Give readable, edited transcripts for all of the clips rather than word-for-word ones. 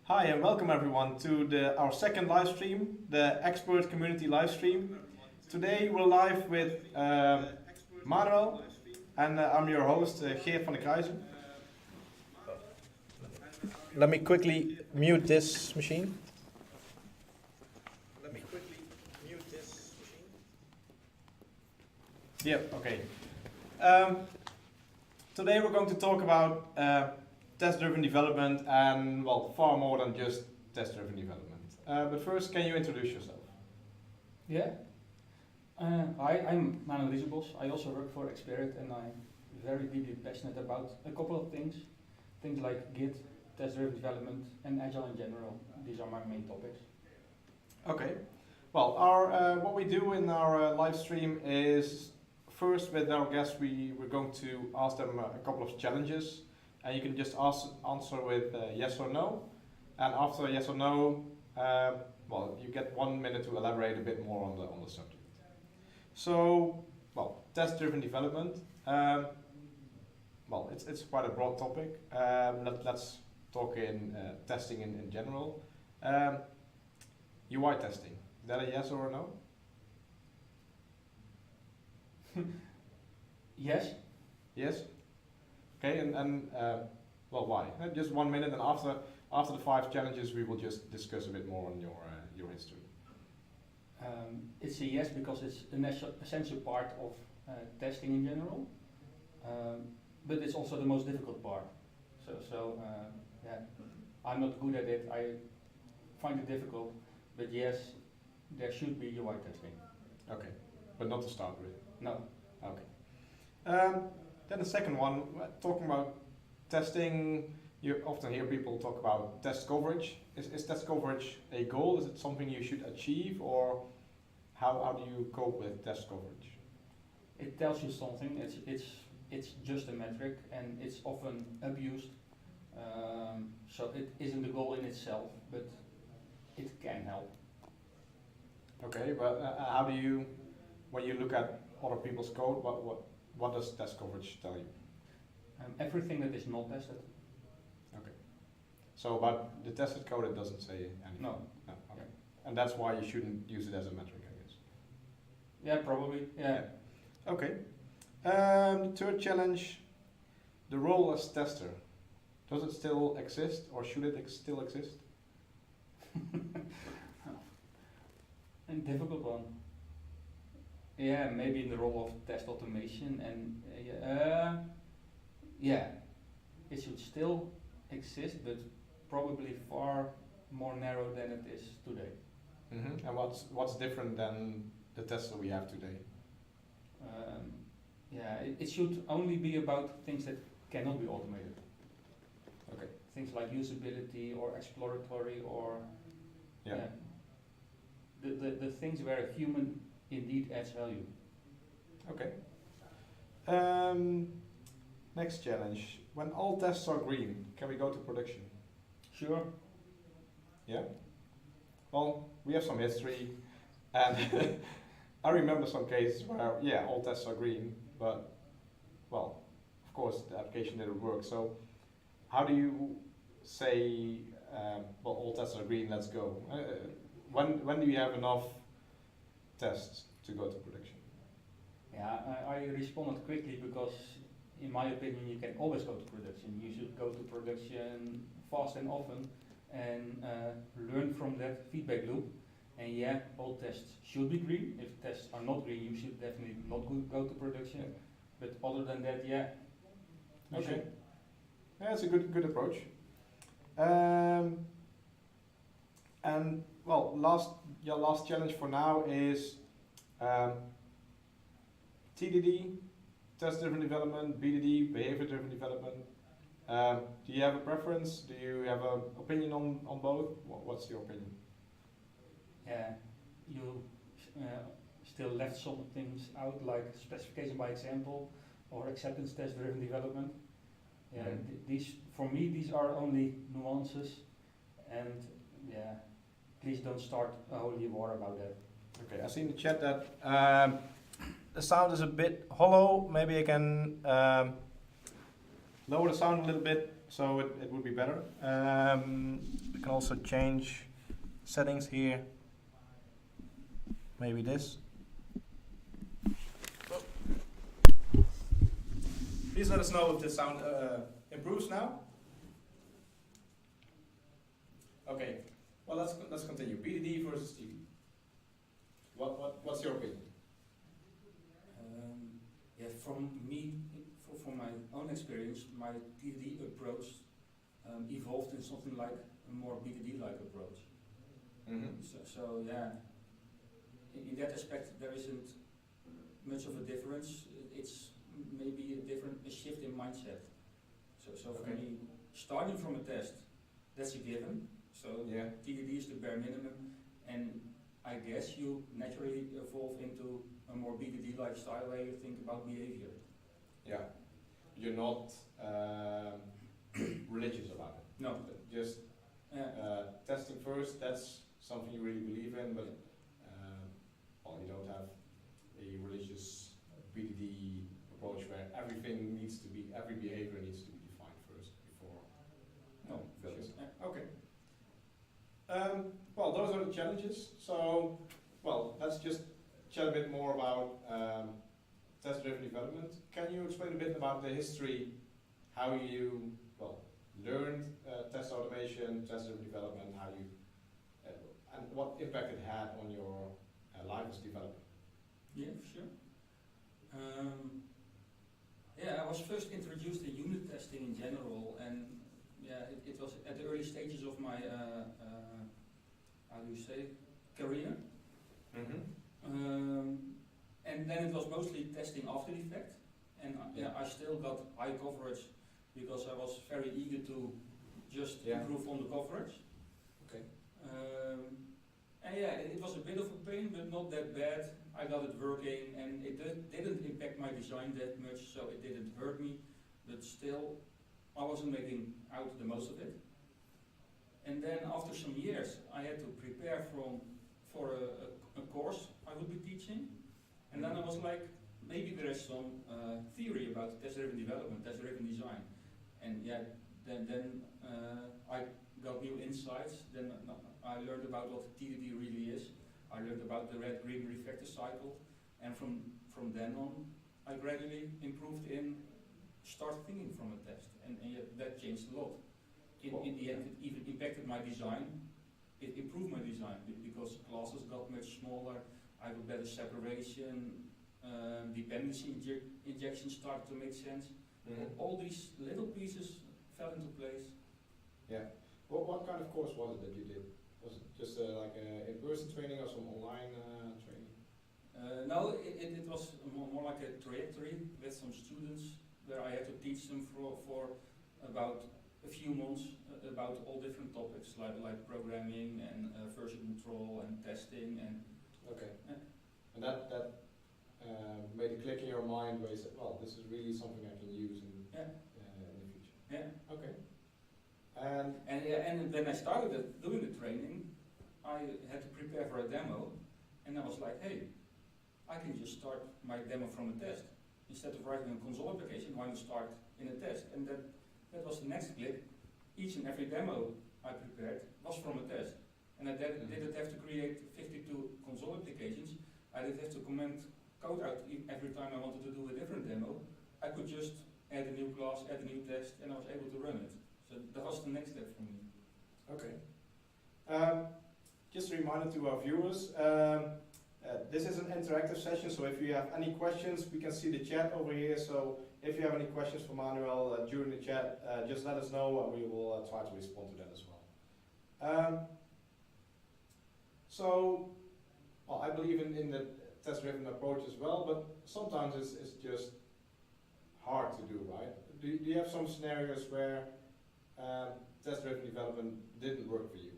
Hi and welcome everyone to our second live stream, the Expert Community live stream. Today we're live with Manuel and I'm your host Geert van der Kruijsen. Let me quickly mute this machine. Yeah, okay. Today we're going to talk about test-driven development and, well, far more than just test-driven development. But first, can you introduce yourself? Yeah. Hi, I'm Manuel Riezebosch. I also work for XPRT and I'm very deeply passionate about a couple of things. Things like Git, test-driven development and Agile in general. These are my main topics. Okay. Well, what we do in our live stream is, first with our guests, we're going to ask them a couple of challenges. And you can just answer with yes or no. And after yes or no, well, you get 1 minute to elaborate a bit more on the subject. So, well, test-driven development. Well, it's quite a broad topic. Let's talk in testing in general. UI testing. Is that a yes or a no? Yes. Yes. Okay, and well, why? Just 1 minute, and after the 5 challenges, we will just discuss a bit more on your history. It's a yes because it's an essential part of testing in general, but it's also the most difficult part. So yeah, I'm not good at it. I find it difficult, but yes, there should be UI testing. Okay, but not to start with. No. Okay. Then the second one, talking about testing, you often hear people talk about test coverage. Is test coverage a goal? Is it something you should achieve, or how do you cope with test coverage? It tells you something. It's just a metric, and it's often abused. So it isn't the goal in itself, but it can help. Okay, but how do you, when you look at other people's code, what does test coverage tell you? Everything that is not tested. Okay. So about the tested code, it doesn't say anything? No. No. Okay. Yeah. And that's why you shouldn't use it as a metric, I guess. Yeah, probably. Yeah. Okay. The third challenge, the role as tester. Does it still exist, or should it still exist? A difficult one. Yeah, maybe in the role of test automation, and yeah, it should still exist, but probably far more narrow than it is today. Mm-hmm. And what's different than the tester we have today? Yeah, it should only be about things that cannot be automated. Okay. Things like usability or exploratory or the things where a human indeed adds value. Okay. Next challenge. When all tests are green, can we go to production? Sure. Yeah? Well, we have some history, and I remember some cases where, yeah, all tests are green, but, well, of course, the application didn't work. So, how do you say, well, all tests are green, let's go? When do you have enough tests to go to production? Yeah, I responded quickly because, in my opinion, you can always go to production. You should go to production fast and often and learn from that feedback loop. And yeah, all tests should be green. If tests are not green, you should definitely not go to production. But other than that, yeah. Okay. Yeah, it's a good approach. And well, your last challenge for now is TDD, test-driven development, BDD, behavior-driven development. Do you have a preference? Do you have an opinion on both? What's your opinion? Yeah, you still left some things out, like specification by example or acceptance test-driven development. Yeah, these for me these are only nuances, and yeah, please don't start a holy war about that. Okay, I see in the chat that the sound is a bit hollow. Maybe I can lower the sound a little bit. so it would be better. We can also change settings here. Maybe this. Please let us know if the sound improves now. Okay. Well, let's continue. BDD versus TDD. What's your opinion? Yeah, from me, from my own experience, my TDD approach evolved in something like a more BDD-like approach. Mm-hmm. So yeah, in that aspect there isn't much of a difference. It's maybe a shift in mindset. So for me, starting from a test, that's a given. So yeah. TDD is the bare minimum, and I guess you naturally evolve into a more BDD-like style where you think about behavior. Yeah. You're not religious about it. No. Just testing first, that's something you really believe in, but well, you don't have a religious BDD approach where every behavior needs to be defined first before building. Okay. Well, those are the challenges. So, well, let's just chat a bit more about test-driven development. Can you explain a bit about the history, how you learned test automation, test-driven development, how you and what impact it had on your life as developer? Yeah, sure. Yeah, I was first introduced to unit testing in general, and yeah, it was at the early stages of my how do you say, career. Mm-hmm. And then it was mostly testing after the fact, and I still got high coverage because I was very eager to just improve on the coverage. Okay. And yeah, it was a bit of a pain, but not that bad. I got it working, and it didn't impact my design that much, so it didn't hurt me, but still, I wasn't making out the most of it. And then after some years, I had to prepare for a course I would be teaching, and then I was like, maybe there is some theory about test-driven development, test-driven design, and yeah, then I got new insights. Then I learned about what TDD really is. I learned about the red-green refactor cycle, and from then on, I gradually improved in start thinking from a test, and yeah, that changed a lot. In the end, it even impacted my design. It improved my design because classes got much smaller. I had better separation. Dependency injection started to make sense. Mm-hmm. All these little pieces fell into place. Yeah. What kind of course was it that you did? Was it just like in-person training or some online training? No, it was more like a trajectory with some students where I had to teach them for about a few months about all different topics like programming and version control and testing and. Okay. And that made a click in your mind where you said, well, this is really something I can use in the future. Yeah. Okay. And when I started doing the training, I had to prepare for a demo, and I was like, hey, I can just start my demo from a test. Instead of writing a console application, why not start in a test? And that was the next click. Each and every demo I prepared was from a test. And I didn't have to create 52 console applications. I didn't have to comment code out every time I wanted to do a different demo. I could just add a new class, add a new test, and I was able to run it. So that was the next step for me. Okay. Just a reminder to our viewers, this is an interactive session, so if you have any questions, we can see the chat over here. So if you have any questions for Manuel during the chat, just let us know and we will try to respond to that as well. Well, I believe in the test-driven approach as well, but sometimes it's just hard to do, right? Do you have some scenarios where test-driven development didn't work for you?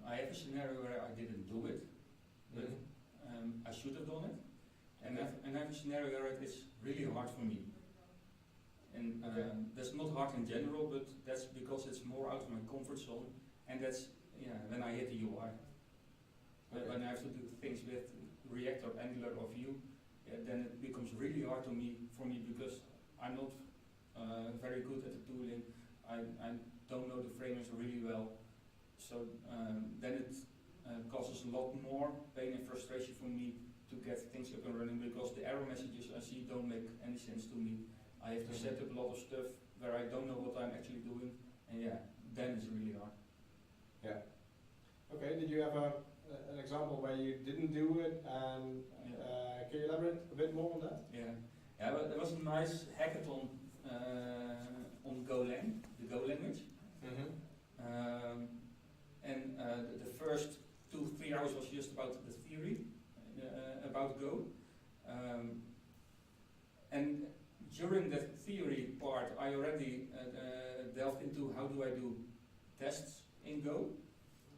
I have a scenario where I didn't do it, but I should have done it. And I have a scenario where it is really hard for me. And that's not hard in general, but that's because it's more out of my comfort zone, and that's when I hit the UI. When I have to do things with React or Angular or Vue, then it becomes really hard for me because I'm not very good at the tooling. I don't know the frameworks really well. So then it causes a lot more pain and frustration for me to get things up and running, because the error messages I see don't make any sense to me. I have to set up a lot of stuff where I don't know what I'm actually doing, and yeah, then it's really hard. Yeah. Okay, did you have an example where you didn't do it, and can you elaborate a bit more on that? Yeah, but there was a nice hackathon on Golang, the Go language. And the first 2-3 hours was just about the theory about Go. And during that theory part, I already delved into how do I do tests in Go.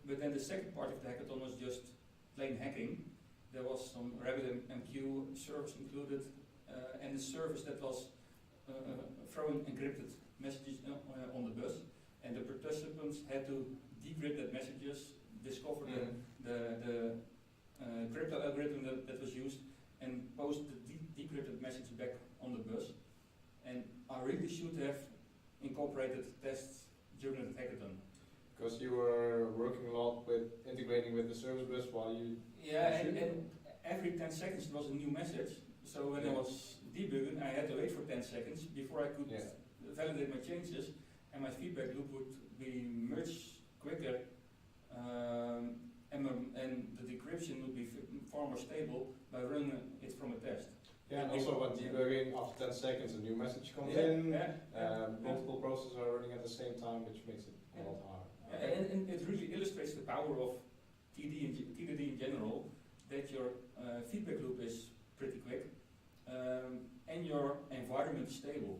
But then the second part of the hackathon was just plain hacking. There was some RabbitMQ service included, and the service that was throwing encrypted messages on the bus, and the participants had to decrypt that messages, discover the crypto algorithm that was used, and post the decrypted message back on the bus. And I really should have incorporated tests during the hackathon. Because you were working a lot with integrating with the service bus while you... Yeah, and every 10 seconds there was a new message. So when I was debugging, I had to wait for 10 seconds before I could validate my changes, and my feedback loop would be much quicker, and the decryption would be far more stable by running it from a test. Yeah, and also when debugging, after 10 seconds a new message comes in, multiple processes are running at the same time, which makes it a lot harder. And it really illustrates the power of TDD in general, that your feedback loop is pretty quick, and your environment is stable.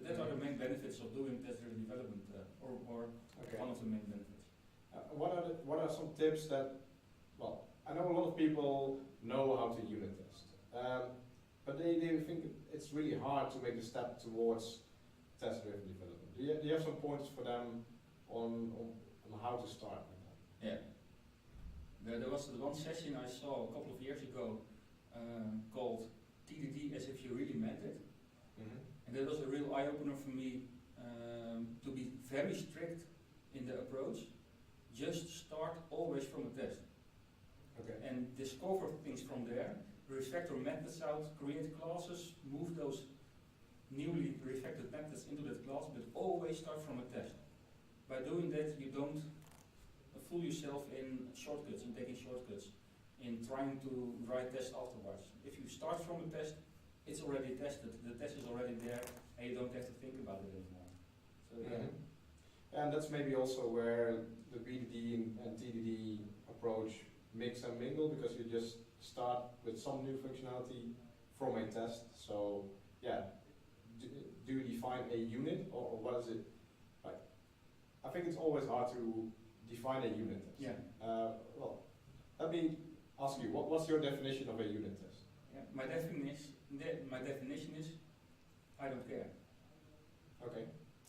That are the main benefits of doing test-driven development, or one of the main benefits. What are some tips that, well, I know a lot of people know how to unit test, but they think it's really hard to make the step towards test-driven development. Do you have some points for them on how to start with that? Yeah. There was one session I saw a couple of years ago called TDD as if you really meant it. And that was a real eye-opener for me, to be very strict in the approach. Just start always from a test. And discover things from there. Refactor methods out, create classes, move those newly refactored methods into that class, but always start from a test. By doing that, you don't fool yourself in shortcuts, in taking shortcuts, in trying to write tests afterwards. If you start from a test, it's already tested, the test is already there, and you don't have to think about it anymore. So And that's maybe also where the BDD and TDD approach mix and mingle, because you just start with some new functionality from a test. So do you define a unit, or what is it? Like, I think it's always hard to define a unit test. Well, let me ask you, what's your definition of a unit test? My definition is, I don't care. Okay.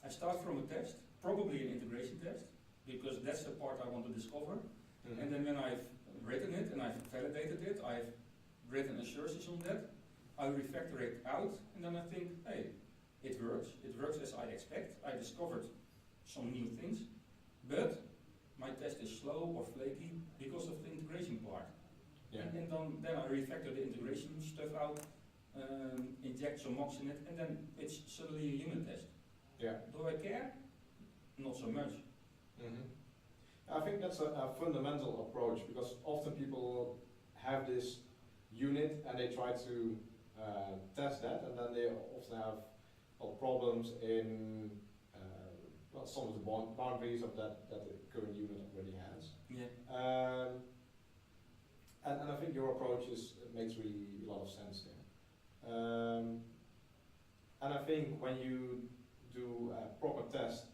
I start from a test, probably an integration test, because that's the part I want to discover. And then when I've written it and I've validated it, I've written assertions on that, I refactor it out, and then I think, hey, it works as I expect. I discovered some new things, but my test is slow or flaky because of the integration part. And then I refactor the integration stuff out, inject some mocks in it, and then it's suddenly a unit test. Do I care? Not so much. I think that's a fundamental approach, because often people have this unit and they try to test that, and then they often have problems in some of the boundaries of that the current unit already has. And I think your approach makes really a lot of sense there. And I think when you do a proper test,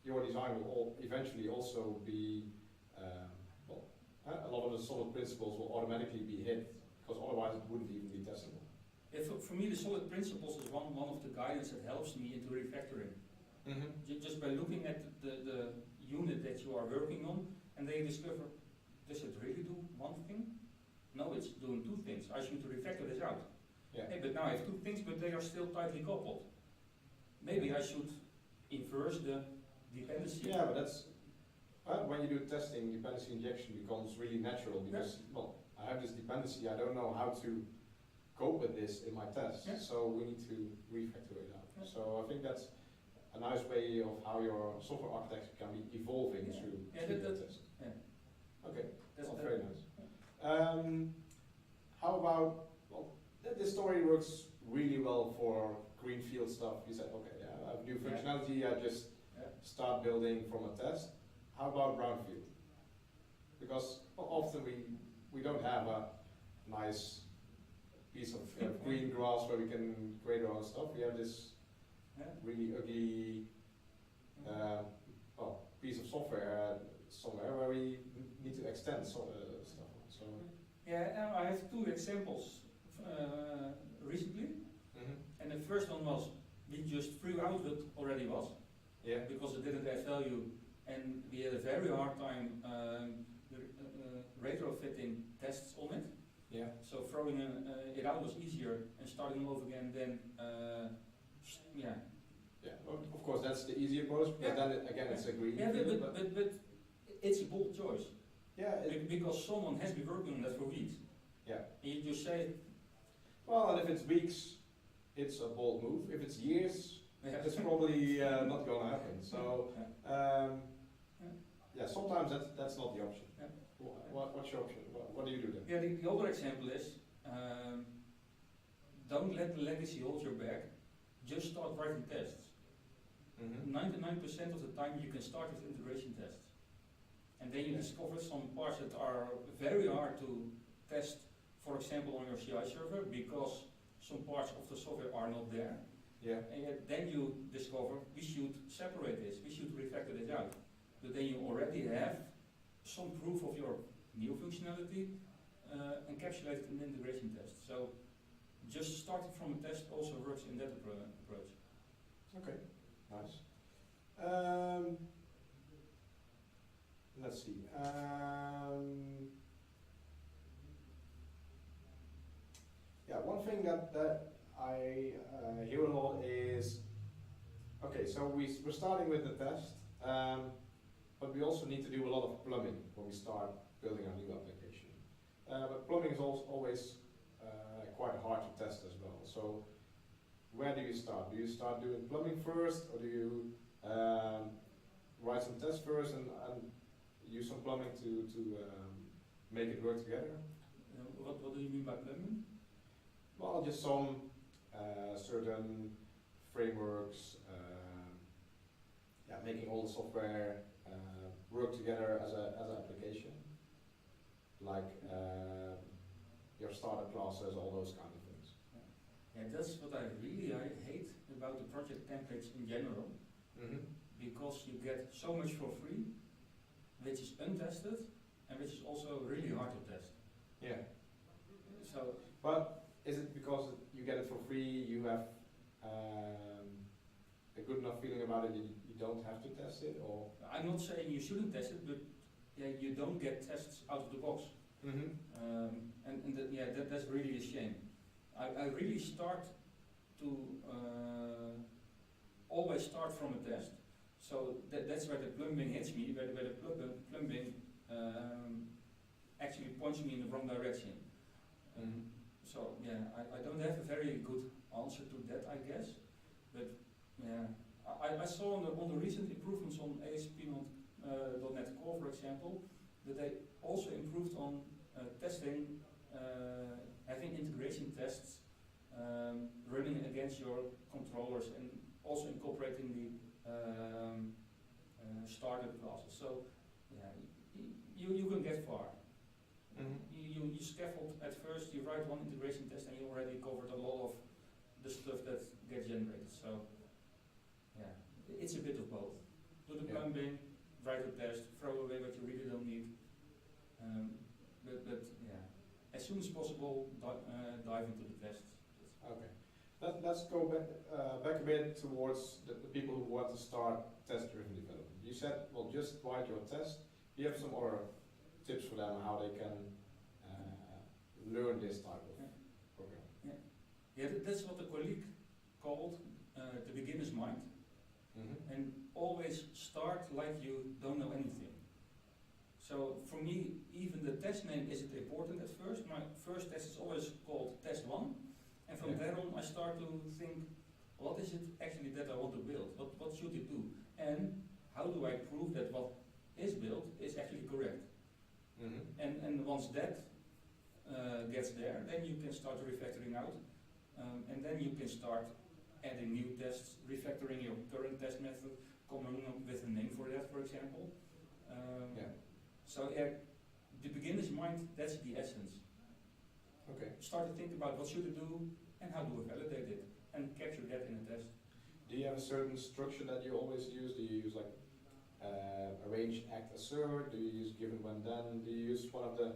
your design will eventually also be, a lot of the solid principles will automatically be hit, because otherwise it wouldn't even be testable. For me, the solid principles is one of the guidance that helps me into refactoring. Just by looking at the unit that you are working on, and then you discover, does it really do one thing? No, it's doing two things. I should refactor this out. Hey, but now I have two things, but they are still tightly coupled. maybe I should inverse the dependency. Yeah, but that's when you do testing, dependency injection becomes really natural because well, I have this dependency. I don't know how to cope with this in my test, so we need to refactor it out. So I think that's a nice way of how your software architecture can be evolving through the test. Okay, that's very nice. How about, well, this story works really well for greenfield stuff. You said, okay, I have new functionality, I just start building from a test. How about brownfield? Because often we don't have a nice piece of green grass where we can create our own stuff. We have this really ugly piece of software somewhere where we need to extend stuff on. So yeah, I have two examples recently, and the first one was we just threw out what already was, because it didn't add value, and we had a very hard time retrofitting tests on it. Yeah. So throwing it out was easier, and starting over again then, Yeah, well, of course that's the easy approach, but then again it's a green. Yeah, but it's a bold choice. Yeah. Because someone has been working on that for weeks. Yeah. And you just say. Well, and if it's weeks, it's a bold move. If it's years, it's probably not going to happen. So, sometimes that's not the option. Yeah. What's your option? What do you do then? Yeah, the other example is don't let the legacy hold you back. Just start writing tests. 99% of the time you can start with integration tests. And then you discover some parts that are very hard to test, for example, on your CI server, because some parts of the software are not there. Yeah. And yet then you discover we should separate this, we should refactor this out. But then you already have some proof of your new functionality encapsulated in the integration test. So just starting from a test also works in that approach. Okay, nice. Let's see. One thing that I hear a lot is, okay, so we're starting with the test, but we also need to do a lot of plumbing when we start building our new application. But plumbing is also always quite hard to test as well. So where do you start? Do you start doing plumbing first, or do you write some tests first and use some plumbing to make it work together? What do you mean by plumbing? Well, just some certain frameworks, making all the software work together as an application, like your starter classes, all those kind of things. Yeah, that's what I hate about the project templates in general, because you get so much for free, which is untested, and which is also really hard to test. Yeah. So, but is it because you get it for free, you have a good enough feeling about it, you don't have to test it, or? I'm not saying you shouldn't test it, but you don't get tests out of the box. That's really a shame. I really start to always start from a test. So that's where the plumbing hits me, where the plumbing actually points me in the wrong direction. So I don't have a very good answer to that, I guess. But I saw on the recent improvements on ASP.NET Core, for example, that they also improved on testing, having integration tests running against your controllers, and also incorporating the starter classes. So you can get far. You scaffold at first, you write one integration test, and you already covered a lot of the stuff that gets generated. So it's a bit of both. Do the plumbing, write a test, throw away what you really don't need. As soon as possible, dive into the tests. Okay. Let's go back a bit towards the people who want to start test-driven development. You said, well, just write your test. Do you have some other tips for them how they can learn this type of program? Yeah, that's what a colleague called the beginner's mind, Mm-hmm. and always start like you don't know anything. So for me, even the test name isn't important at first. My first test is always called test 1, and from Yeah. there on I start to think, what is it actually that I want to build? What should it do? And how do I prove that what is built is actually correct? Mm-hmm. And once that gets there, then you can start refactoring out, and then you can start adding new tests, refactoring your current test method, coming up with a name for that, for example. Yeah. So yeah, the beginner's mind, that's the essence. Okay. Start to think about what should I do and how do I validate it, and capture that in a test. Do you have a certain structure that you always use? Do you use like arrange, act, assert? Do you use given, when, then? Do you use one of the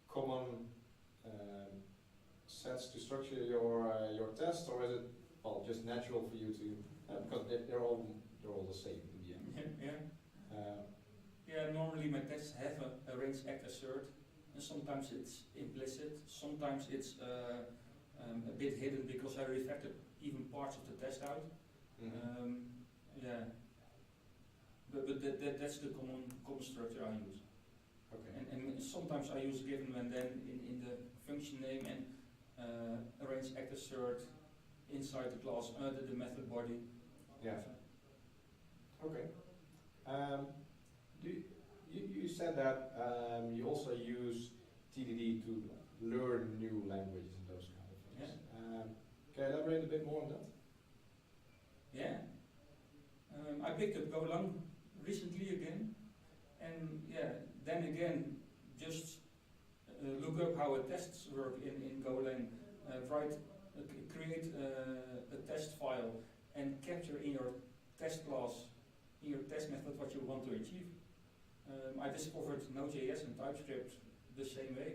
common sets to structure your test, or is it just natural for you to because they're all the same in the end? Yeah. Yeah, normally my tests have a arrange, act, assert, and sometimes it's implicit, sometimes it's a bit hidden because I refactored even parts of the test out. Mm-hmm. Yeah, but that's the common structure I use. Okay. And sometimes I use given, when, then in the function name, and arrange, act, assert inside the class under the method body. Yeah. Okay. You said that you also use TDD to learn new languages and those kind of things. Yeah. Can you elaborate a bit more on that? Yeah. I picked up Golang recently again, and yeah, then again, just look up how tests work in Golang, create a test file, and capture in your test class, in your test method, what you want to achieve. I discovered Node.js and TypeScript the same way.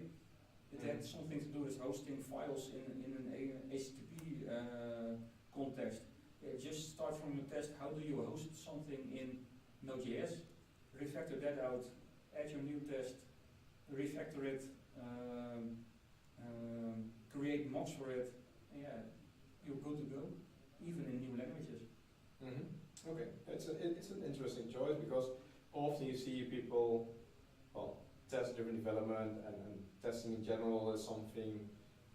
It had something to do with hosting files in an HTTP context. Just start from a test, how do you host something in Node.js, refactor that out, add your new test, refactor it, create mocks for it, and yeah, you're good to go, even in new languages. Mm-hmm. Okay, it's an interesting choice because often you see people, test-driven development and testing in general is something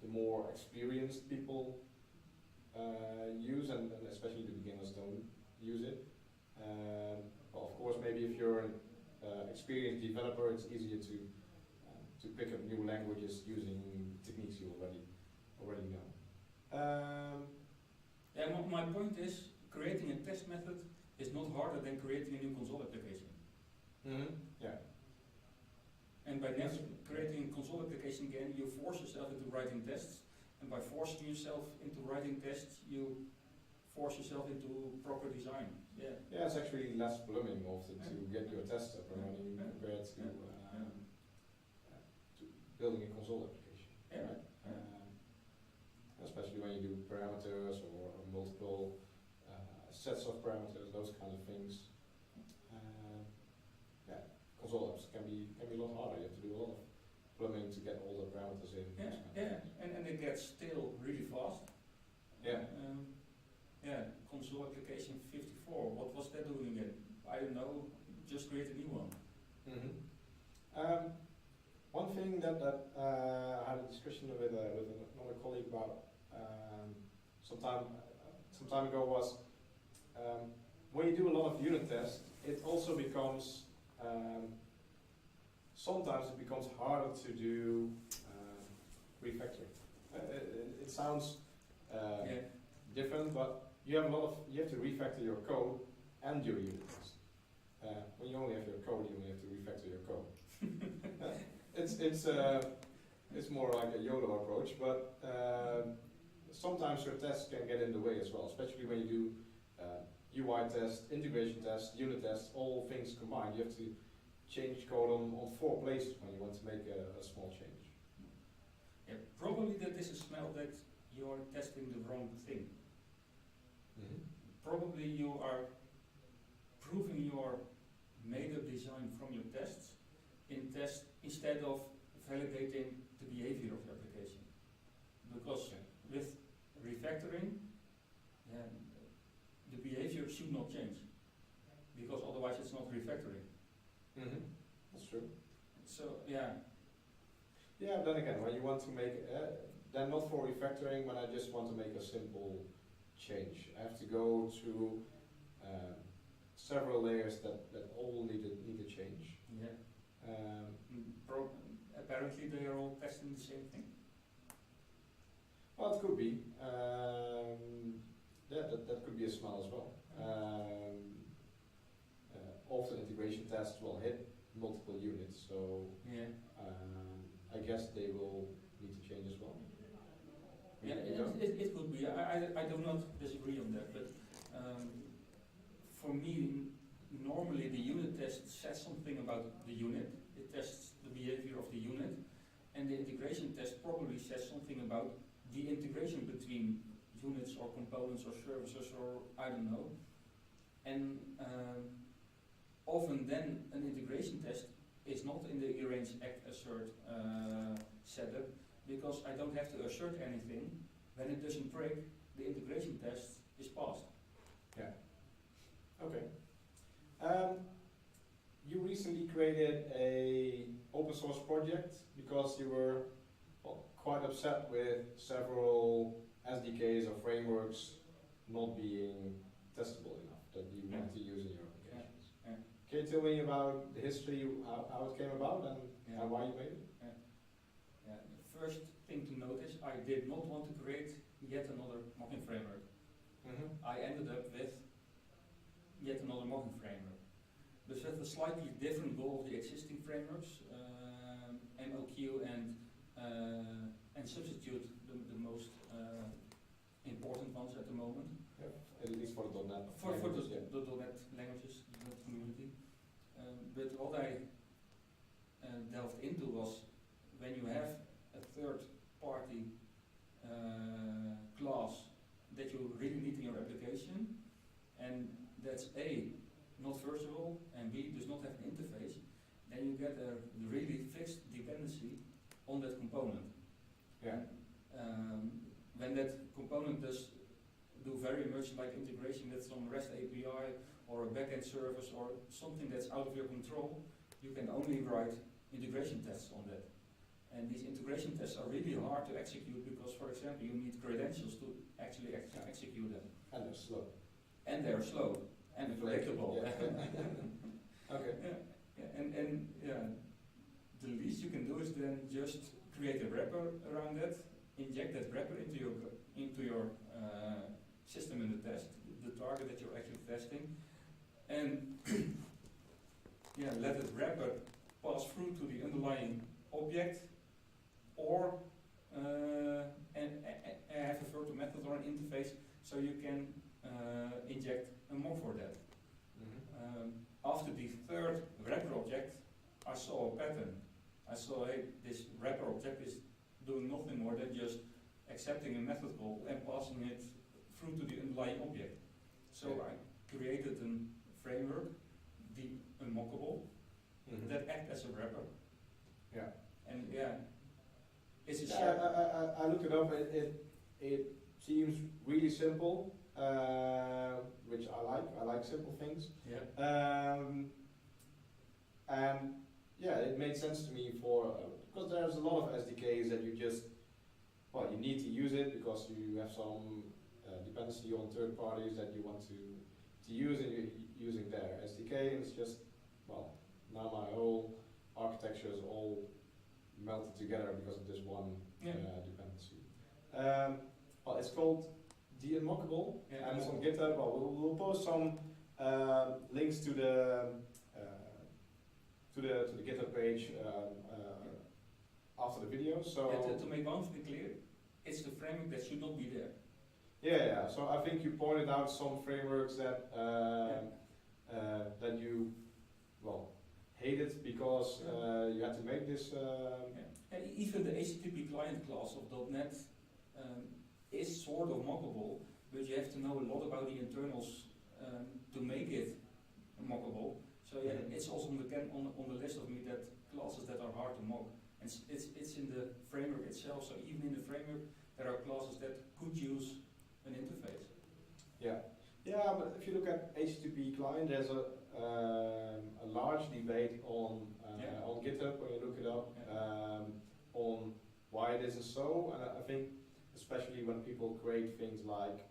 the more experienced people use, and especially the beginners don't use it. Of course, maybe if you're an experienced developer, it's easier to pick up new languages using techniques you already know. Yeah, my point is, creating a test method is not harder than creating a new console application. Mm-hmm. Yeah. And by creating a console application again, you force yourself into writing tests, and by forcing yourself into writing tests, you force yourself into proper design. Yeah. Yeah, it's actually less plumbing often to get your test up and running compared to building a console application. Yeah. Right? Especially when you do parameters or multiple sets of parameters, those kind of things. Console apps can be a lot harder. You have to do a lot of plumbing to get all the parameters in. And it gets stale really fast. Yeah. Console application 54. What was that doing again? I don't know. Just create a new one. Mm-hmm. One thing that I had a discussion with another colleague about some time ago was when you do a lot of unit tests, it also becomes sometimes it becomes harder to do refactoring. It sounds different, but you have to refactor your code and your unit test. When you only have your code, you only have to refactor your code. It's more like a YOLO approach, but sometimes your tests can get in the way as well, especially when you do UI test, integration test, unit test, all things combined. You have to change code on 4 places when you want to make a small change. Yeah, probably that is a smell that you're testing the wrong thing. Mm-hmm. Probably you are proving your made-up design from your tests in test instead of validating the behavior of your application. Because with refactoring, should not change, because otherwise it's not refactoring. Mm-hmm. That's true. So yeah, Yeah, then again, when you want to make, then not for refactoring, when I just want to make a simple change. I have to go through several layers that all need a change. yeah. Apparently they are all testing the same thing. Well, it could be. Yeah, that could be a smell as well. Often integration tests will hit multiple units, so Yeah. I guess they will need to change as well. Yeah, You it could be. I do not disagree on that, but for me, normally the unit test says something about the unit. It tests the behavior of the unit, and the integration test probably says something about the integration between units or components or services or I don't know. And often then an integration test is not in the arrange, act, assert setup, because I don't have to assert anything. When it doesn't break, the integration test is passed. Yeah. Okay. You recently created a open source project because you were quite upset with several SDKs or frameworks not being testable enough that you want to use in your applications. Yeah. Can you tell me about the history, how it came about and why you made it? Yeah. The first thing to notice, I did not want to create yet another mocking framework. Mm-hmm. I ended up with yet another mocking framework. But with a slightly different goal of the existing frameworks, MLQ and substitute the most important ones at the moment. Yeah. At least for the .NET. For the languages, .NET languages, the .NET community. But what I delved into was when you have a third party class that you really need in your application, and that's A, not versatile, and B, does not have an interface, then you get a really fixed dependency on that component. Yeah. When that component does do very much like integration with some REST API or a backend service or something that's out of your control, you can only write integration tests on that. And these integration tests are really hard to execute because, for example, you need credentials to actually execute them. And they're slow. And they're slow and predictable. Yeah. Okay. And the least you can do is then just create a wrapper around that, inject that wrapper into your system in the test, the target that you're actually testing, and let that wrapper pass through to the underlying object, or and have a virtual method or an interface so you can inject a mock for that. Mm-hmm. After the third wrapper object, I saw a pattern. I saw, hey, this wrapper object is doing nothing more than just accepting a method call and passing it through to the underlying object. So I created a framework, the unmockable, Mm-hmm. that act as a wrapper. Yeah. And it's a Yeah, shared. I looked it up. It seems really simple, which I like. I like simple things. Yeah. And yeah, it made sense to me because there's a lot of SDKs that you just you need to use it because you have some dependency on third parties that you want to use, and you're using their SDK, and it's just now my whole architecture is all melted together because of this one dependency. It's called the Unmockable, and it's on GitHub. We'll post some links to the GitHub page after the video. So to make one thing clear, it's the framework that should not be there. Yeah. So I think you pointed out some frameworks that that you hated because you had to make this. And even the HTTP client class of .NET is sort of mockable, but you have to know a lot about the internals to make it mockable. So it's also on the list of me that classes that are hard to mock. And it's in the framework itself. So even in the framework, there are classes that could use an interface. Yeah. Yeah, but if you look at HTTP client, there's a large debate on on GitHub when you look it up on why it isn't so, and I think especially when people create things like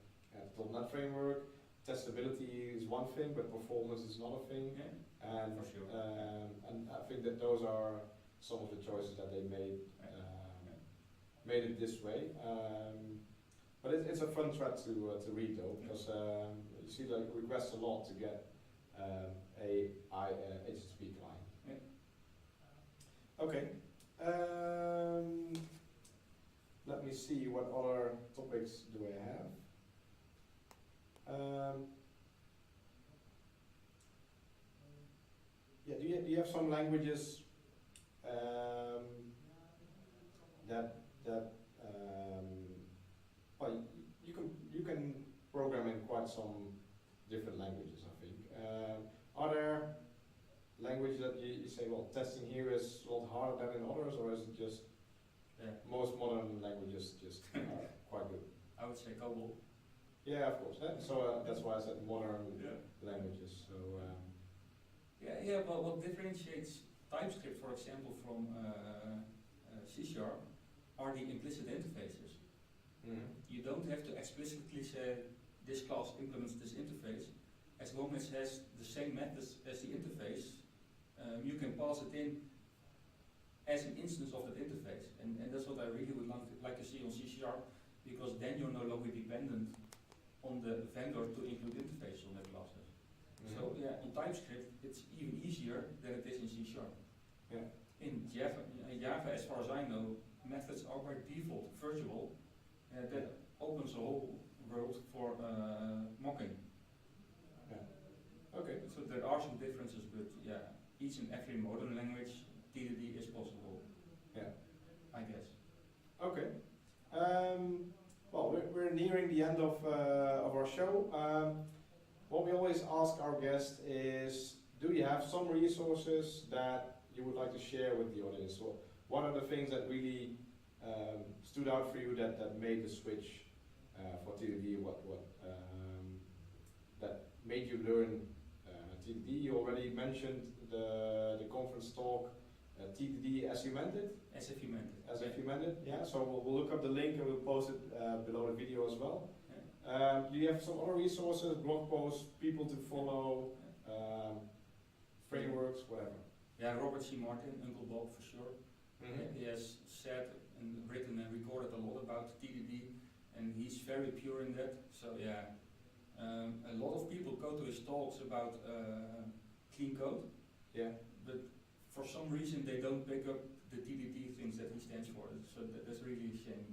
.NET framework, testability is one thing, but performance is another thing, and For sure. And I think that those are some of the choices that they made made it this way. But it's a fun thread to read though, because you see like requests a lot to get a HTTP client. Yeah. Okay. Let me see what other topics do I have. Yeah, do you have some languages that well, you can program in quite some different languages, I think. Are there languages that you say, well, testing here is a lot harder than in others, or is it just most modern languages just are quite good? I would say COBOL. Yeah, of course. So that's why I said modern languages. So But what differentiates TypeScript, for example, from C# are the implicit interfaces. You don't have to explicitly say this class implements this interface. As long as it has the same methods as the interface, you can pass it in as an instance of that interface. And that's what I really would like to see on C#, because then you're no longer dependent on the vendor to include interfaces on their classes. So on TypeScript, it's even easier than it is in C#. Yeah. In Java, as far as I know, methods are by default virtual. That opens a whole world for mocking. Okay. So there are some differences, but each and every modern language, TDD is possible. Yeah. I guess. Okay. Well, we're nearing the end of our show. What we always ask our guests is, do you have some resources that you would like to share with the audience? So what are the things that really stood out for you that made the switch for TDD? What that made you learn TDD? You already mentioned the conference talk, TDD as you meant it. As if you meant it. As if you meant it, yeah. So we'll look up the link and we'll post it below the video as well. Do you have some other resources, blog posts, people to follow, frameworks, whatever? Yeah, Robert C. Martin, Uncle Bob for sure. He has said and written and recorded a lot about TDD, and he's very pure in that. So a lot of people go to his talks about clean code. Yeah. But for some reason they don't pick up the TDD things that he stands for. So that's really a shame.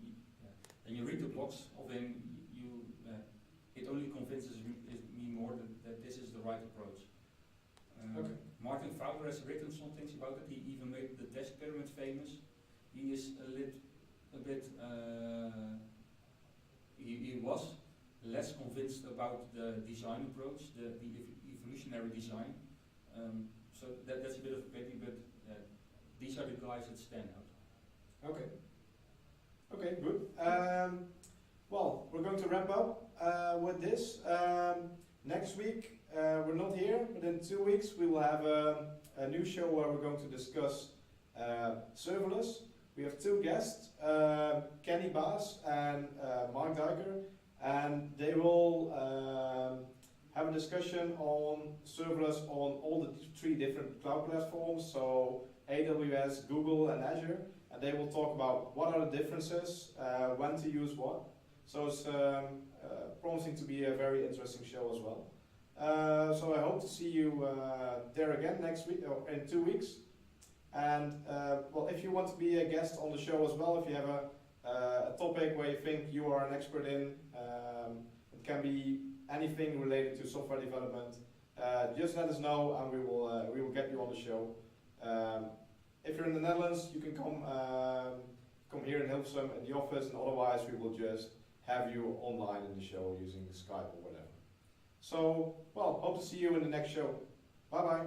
And you read the blogs of him, it only convinces me more that this is the right approach. Okay. Martin Fowler has written some things about it. He even made the test pyramid famous. He is he was less convinced about the design approach, the evolutionary design. So that's a bit of a pity, but these are the guys that stand out. Okay. Okay, good. Well, we're going to wrap up with this. Next week, we're not here, but in 2 weeks we will have a new show where we're going to discuss serverless. We have 2 guests, Kenny Baas and Mark Dijker, and they will have a discussion on serverless on all the 3 different cloud platforms, so AWS, Google, and Azure. And they will talk about what are the differences, when to use what. So it's promising to be a very interesting show as well. So I hope to see you there again next week, or in 2 weeks. And well, if you want to be a guest on the show as well, if you have a topic where you think you are an expert in, it can be anything related to software development, just let us know and we will get you on the show. If you're in the Netherlands, you can come here in Hilversum in the office, and otherwise we will just have you online in the show using Skype or whatever. So, well, hope to see you in the next show. Bye bye.